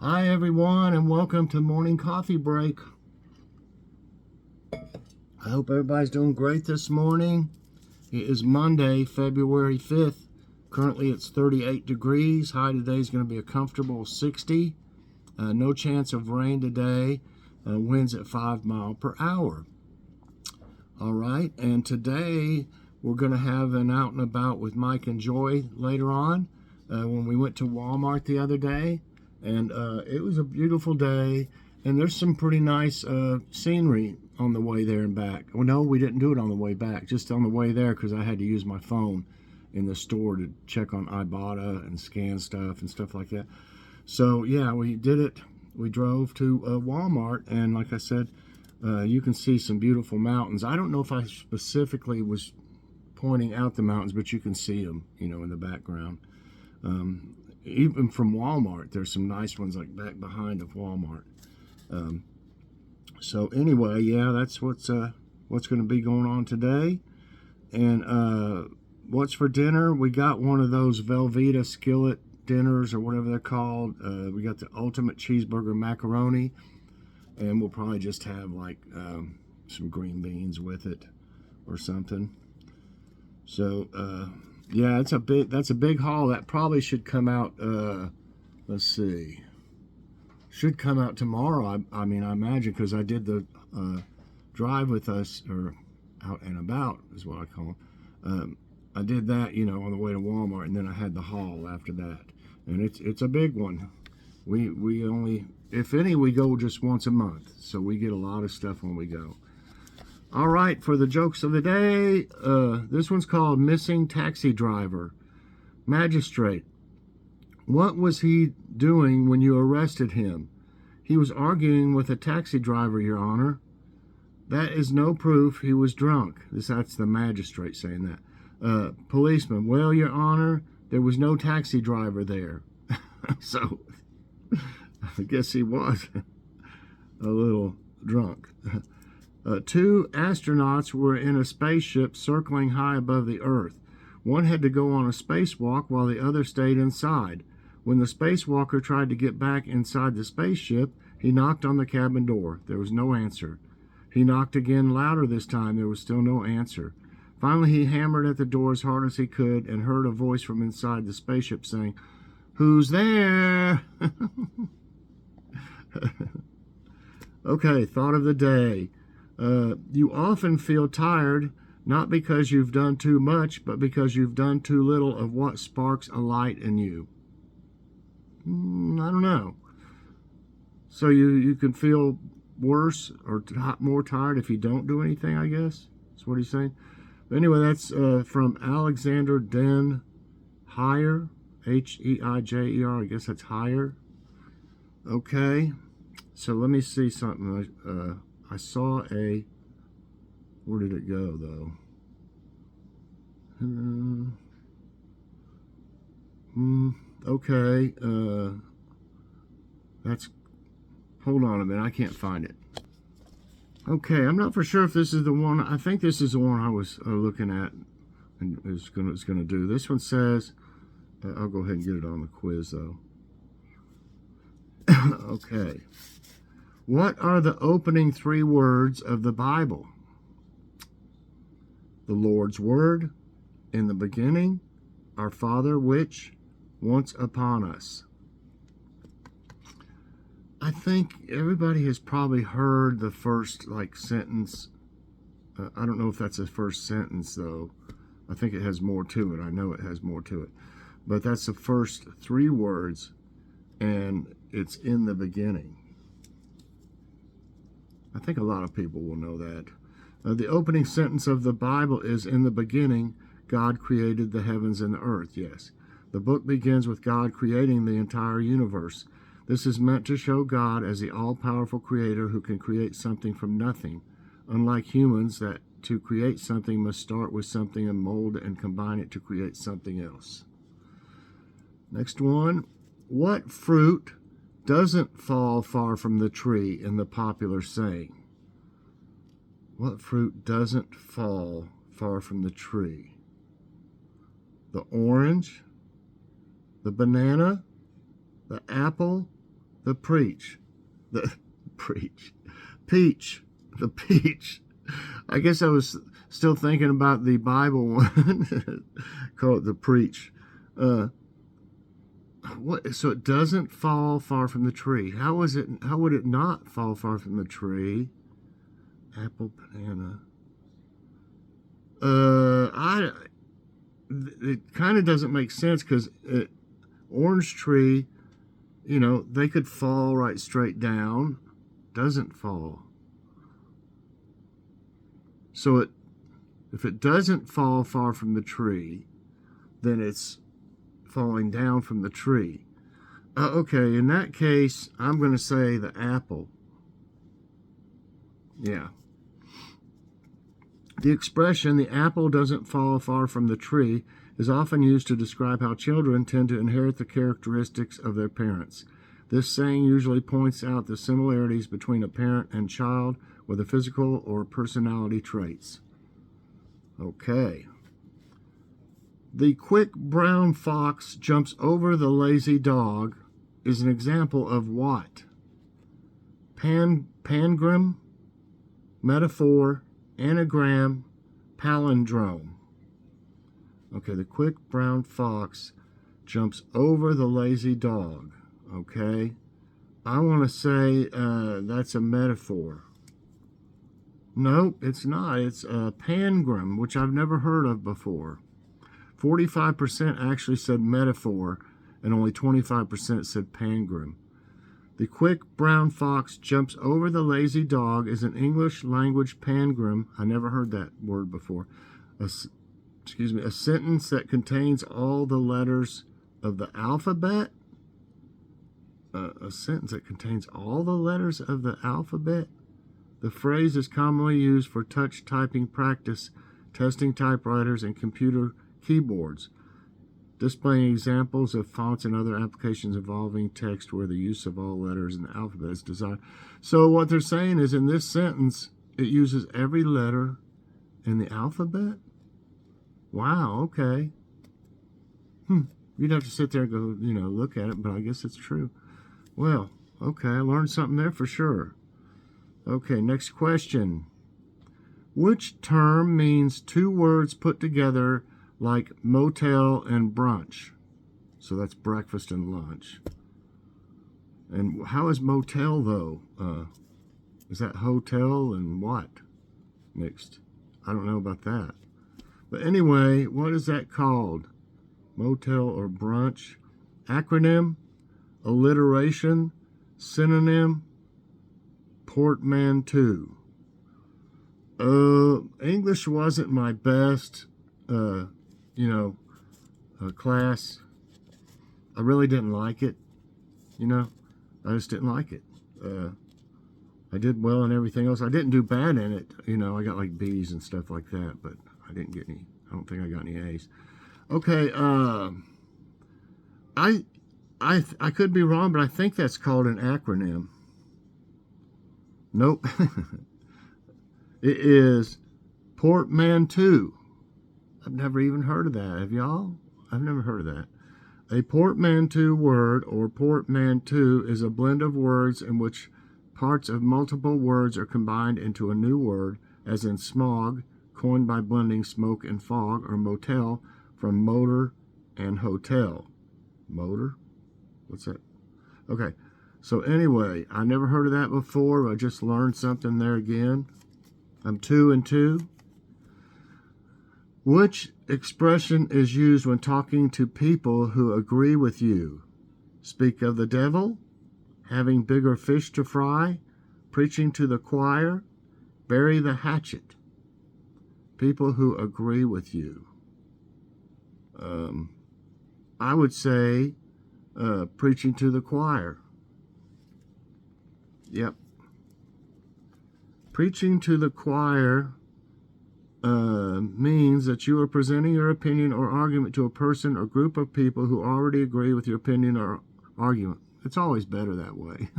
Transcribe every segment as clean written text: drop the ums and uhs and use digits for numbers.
Hi, everyone, and welcome to Morning Coffee Break. I hope everybody's doing great this morning. It is Monday, February 5th. Currently, it's 38 degrees. High today is going to be a comfortable 60. No chance of rain today. Winds at 5 miles per hour. All right, and today we're going to have an out and about with Mike and Joy later on. When we went to Walmart the other day, and it was a beautiful day, and there's some pretty nice scenery on the way there and back. Well, no, we didn't do it on the way back, just on the way there because I had to use my phone in the store to check on Ibotta and scan stuff and stuff like that. So yeah, we did it. We drove to Walmart, and like I said, you can see some beautiful mountains. I don't know if I specifically was pointing out the mountains, but you can see them, in the background. Even from Walmart, there's some nice ones like back behind of Walmart. So anyway, yeah, that's what's going to be going on today. And what's for dinner? We got one of those Velveeta skillet dinners or whatever they're called. We got the ultimate cheeseburger macaroni, and we'll probably just have like some green beans with it or something. So yeah, that's a big haul. That probably should come out. Let's see, should come out tomorrow. I mean, I imagine, because I did the drive with us, or out and about is what I call them. I did that, on the way to Walmart, and then I had the haul after that, and it's a big one. We only, if any, we go just once a month, so we get a lot of stuff when we go. All right, for the jokes of the day, this one's called Missing Taxi Driver. Magistrate, what was he doing when you arrested him? He was arguing with a taxi driver, Your Honor. That is no proof he was drunk. That's the magistrate saying that. Policeman, well, Your Honor, there was no taxi driver there. So, I guess he was a little drunk. Two astronauts were in a spaceship circling high above the Earth. One had to go on a spacewalk while the other stayed inside. When the spacewalker tried to get back inside the spaceship, he knocked on the cabin door. There was no answer. He knocked again, louder this time. There was still no answer. Finally, he hammered at the door as hard as he could and heard a voice from inside the spaceship saying, "Who's there?" Okay, thought of the day. You often feel tired, not because you've done too much, but because you've done too little of what sparks a light in you. I don't know. So you can feel worse or more tired if you don't do anything, I guess. That's what he's saying. But anyway, that's from Alexander Den Heijer, Heijer. I guess that's higher. Okay. So let me see something. I saw a, where did it go though? Okay, that's, hold on a minute, I can't find it. Okay, I'm not for sure if this is the one. I think this is the one I was looking at and is gonna do. This one says, I'll go ahead and get it on the quiz though. Okay. What are the opening three words of the Bible? The Lord's Word, in the beginning, our Father which, once upon us. I think everybody has probably heard the first sentence. I don't know if that's the first sentence though. I think it has more to it. I know it has more to it. But that's the first three words, and it's in the beginning. I think a lot of people will know that. The opening sentence of the Bible is, in the beginning, God created the heavens and the earth. Yes. The book begins with God creating the entire universe. This is meant to show God as the all-powerful creator who can create something from nothing. Unlike humans, that to create something must start with something and mold and combine it to create something else. Next one. What fruit doesn't fall far from the tree in the popular saying? What fruit doesn't fall far from the tree? The orange, the banana, the apple, The preach. The preach. Peach. The peach. I guess I was still thinking about the Bible one. Call it the preach. What? So it doesn't fall far from the tree. How would it not fall far from the tree? Apple, banana. It kind of doesn't make sense because orange tree, you know, they could fall right straight down. Doesn't fall. So if it doesn't fall far from the tree, then it's falling down from the tree. Okay, in that case, I'm going to say the apple. Yeah. The expression, the apple doesn't fall far from the tree, is often used to describe how children tend to inherit the characteristics of their parents. This saying usually points out the similarities between a parent and child with the physical or personality traits. Okay. The quick brown fox jumps over the lazy dog is an example of what? Pangram, metaphor, anagram, palindrome. Okay, the quick brown fox jumps over the lazy dog. Okay, I want to say that's a metaphor. Nope, it's not. It's a pangram, which I've never heard of before. 45% actually said metaphor, and only 25% said pangram. The quick brown fox jumps over the lazy dog is an English language pangram. I never heard that word before. A sentence that contains all the letters of the alphabet. A sentence that contains all the letters of the alphabet. The phrase is commonly used for touch typing practice, testing typewriters and computer keyboards, displaying examples of fonts and other applications involving text where the use of all letters in the alphabet is desired. So what they're saying is in this sentence, it uses every letter in the alphabet? Wow, okay. You'd have to sit there and go, look at it, but I guess it's true. Well, okay, I learned something there for sure. Okay, next question. Which term means two words put together like motel and brunch? So that's breakfast and lunch. And how is motel, though? Is that hotel and what mixed? I don't know about that. But anyway, what is that called? Motel or brunch? Acronym? Alliteration? Synonym? Portmanteau. English wasn't my best, class. I really didn't like it. I just didn't like it. I did well in everything else. I didn't do bad in it. I got like B's and stuff like that, but I didn't get any. I don't think I got any A's. Okay. I could be wrong, but I think that's called an acronym. Nope. It is portmanteau. I've never even heard of that. Have y'all? I've never heard of that. A portmanteau word or portmanteau is a blend of words in which parts of multiple words are combined into a new word, as in smog, coined by blending smoke and fog, or motel from motor and hotel. Motor? What's that? Okay. So anyway, I never heard of that before. I just learned something there again. I'm 2 and 2. Which expression is used when talking to people who agree with you? Speak of the devil, having bigger fish to fry, preaching to the choir, bury the hatchet. People who agree with you. I would say preaching to the choir. Yep. Preaching to the choir means that you are presenting your opinion or argument to a person or group of people who already agree with your opinion or argument. It's always better that way.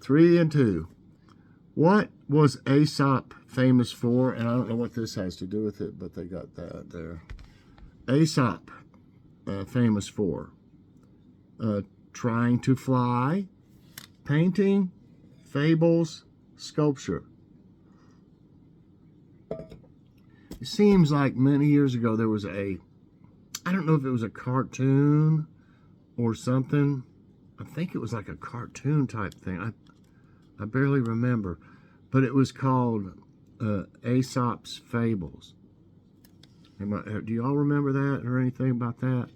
3 and 2. What was Aesop famous for? And I don't know what this has to do with it, but they got that there. Aesop, famous for trying to fly, painting, fables, sculpture. It seems like many years ago there was I don't know if it was a cartoon or something. I think it was like a cartoon type thing. I barely remember. But it was called Aesop's Fables. Do you all remember that or anything about that?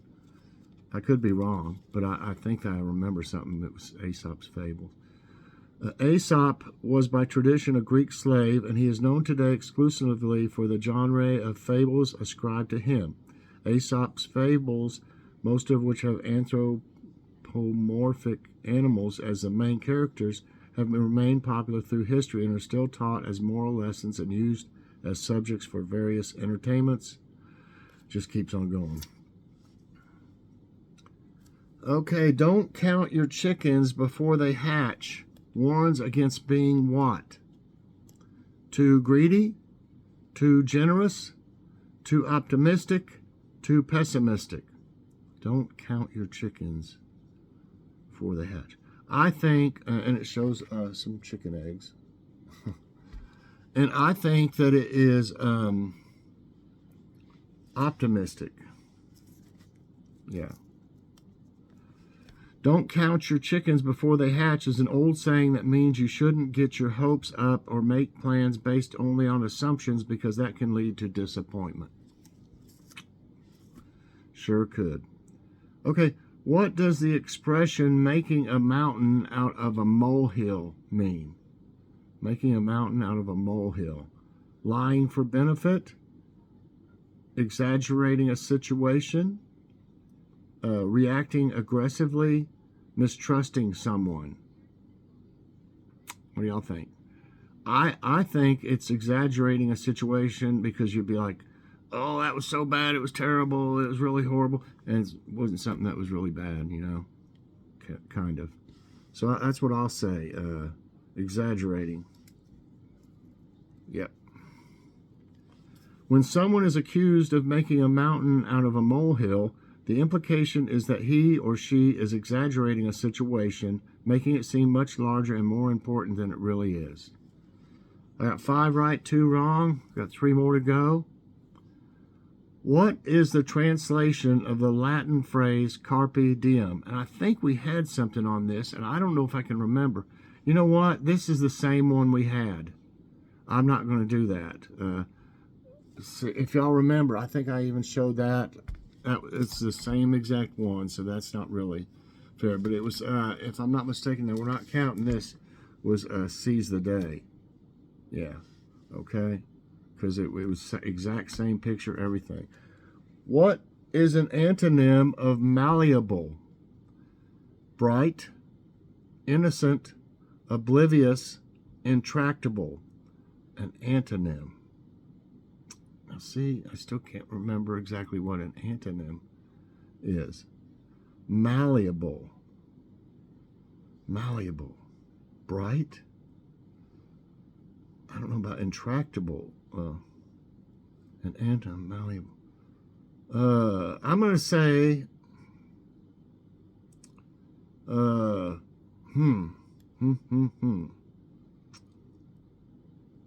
I could be wrong, but I think I remember something that was Aesop's Fables. Aesop was by tradition a Greek slave, and he is known today exclusively for the genre of fables ascribed to him. Aesop's Fables, most of which have anthropomorphic animals as the main characters, have remained popular through history and are still taught as moral lessons and used as subjects for various entertainments. Just keeps on going. Okay, don't count your chickens before they hatch. Warns against being what? Too greedy, too generous, too optimistic, too pessimistic. Don't count your chickens before they hatch. I think, and it shows some chicken eggs, and I think that it is optimistic. Yeah. Don't count your chickens before they hatch is an old saying that means you shouldn't get your hopes up or make plans based only on assumptions because that can lead to disappointment. Sure could. Okay, what does the expression making a mountain out of a molehill mean? Making a mountain out of a molehill. Lying for benefit? Exaggerating a situation? Reacting aggressively, mistrusting someone. What do y'all think? I think it's exaggerating a situation because you'd be like, oh, that was so bad, it was terrible, it was really horrible, and it wasn't something that was really bad, you know, kind of. So that's what I'll say, exaggerating. Yep. When someone is accused of making a mountain out of a molehill, the implication is that he or she is exaggerating a situation, making it seem much larger and more important than it really is. I got 5 right, 2 wrong. Got 3 more to go. What is the translation of the Latin phrase carpe diem? And I think we had something on this, and I don't know if I can remember. You know what? This is the same one we had. I'm not going to do that. If y'all remember, I think I even showed that. It's the same exact one, so that's not really fair. But it was, if I'm not mistaken, that we're not counting this, was Seize the Day. Yeah, okay? Because it was exact same picture, everything. What is an antonym of malleable? Bright, innocent, oblivious, intractable. An antonym. Now see, I still can't remember exactly what an antonym is. Malleable. Malleable. Bright. I don't know about intractable. An antonym, malleable. I'm going to say,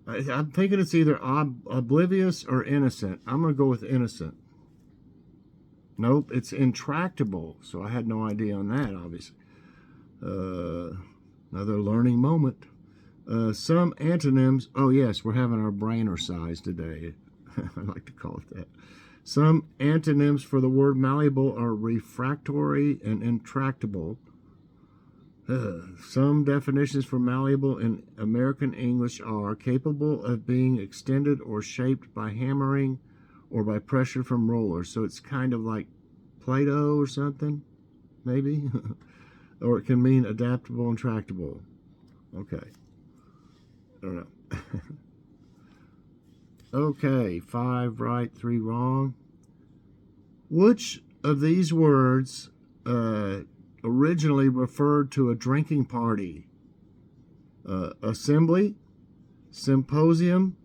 I'm thinking it's either oblivious or innocent. I'm going to go with innocent. Nope, it's intractable. So I had no idea on that, obviously. Another learning moment. Some antonyms. Oh, yes, we're having our brainer size today. I like to call it that. Some antonyms for the word malleable are refractory and intractable. Some definitions for malleable in American English are capable of being extended or shaped by hammering or by pressure from rollers. So it's kind of like Play-Doh or something, maybe? Or it can mean adaptable and tractable. Okay. I don't know. Okay, 5 right, 3 wrong. Which of these words originally referred to a drinking party? Assembly, symposium,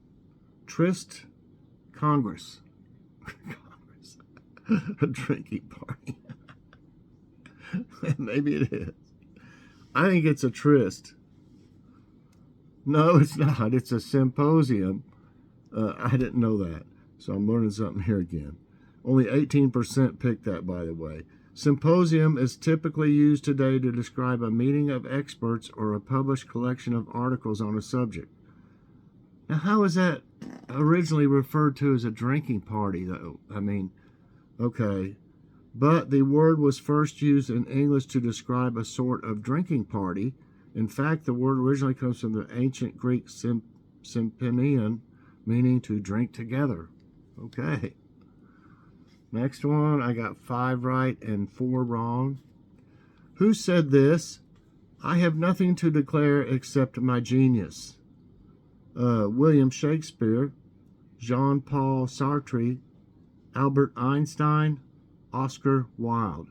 tryst, congress. Congress. A drinking party. Maybe it is. I think it's a tryst. No, it's not. It's a symposium. I didn't know that. So I'm learning something here again. Only 18% picked that, by the way. Symposium is typically used today to describe a meeting of experts or a published collection of articles on a subject. Now, how is that originally referred to as a drinking party, though? I mean, okay. But the word was first used in English to describe a sort of drinking party. In fact, the word originally comes from the ancient Greek symphonion, meaning to drink together. Okay. Next one, I got 5 right and 4 wrong. Who said this? I have nothing to declare except my genius. William Shakespeare, Jean-Paul Sartre, Albert Einstein, Oscar Wilde.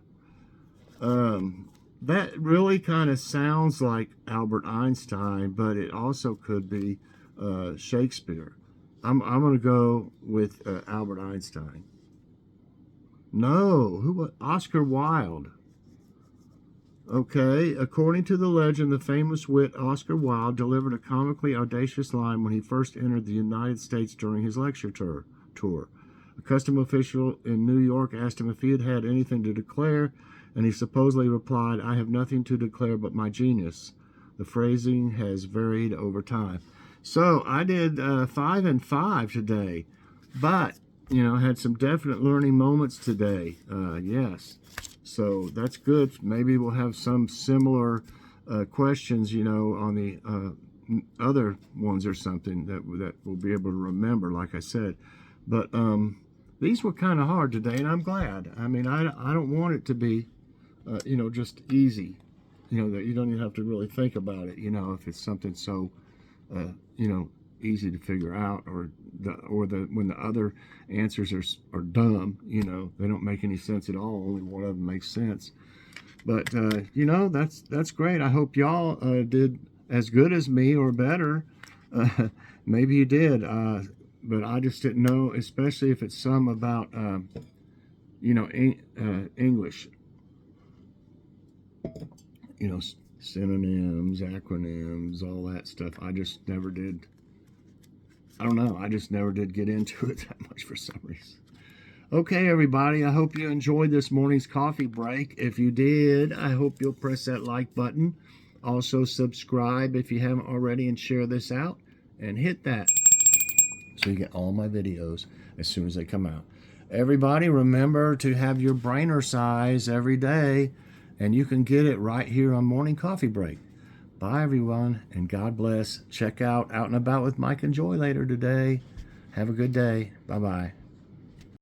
That really kind of sounds like Albert Einstein, but it also could be Shakespeare. I'm going to go with Albert Einstein. No, who? Oscar Wilde. Okay, according to the legend, the famous wit Oscar Wilde delivered a comically audacious line when he first entered the United States during his lecture tour. A custom official in New York asked him if he had anything to declare, and he supposedly replied, I have nothing to declare but my genius. The phrasing has varied over time. So I did 5 and 5 today, but had some definite learning moments today. Yes. So that's good. Maybe we'll have some similar questions, on the other ones or something that we'll be able to remember, like I said. But these were kind of hard today, and I'm glad. I mean, I don't want it to be, just easy, that you don't even have to really think about it, if it's something so, easy to figure out, or when the other answers are dumb, they don't make any sense at all. Only one of them makes sense. But that's great. I hope y'all did as good as me or better. Maybe you did, but I just didn't know, especially if it's some about English, synonyms, acronyms, all that stuff. I just never did. I don't know. I just never did get into it that much for some reason. Okay, everybody. I hope you enjoyed this morning's coffee break. If you did, I hope you'll press that like button. Also, subscribe if you haven't already, and share this out. And hit that so you get all my videos as soon as they come out. Everybody, remember to have your brainer size every day. And you can get it right here on Morning Coffee Break. Bye, everyone, and God bless. Check out Out and About with Mike and Joy later today. Have a good day. Bye-bye.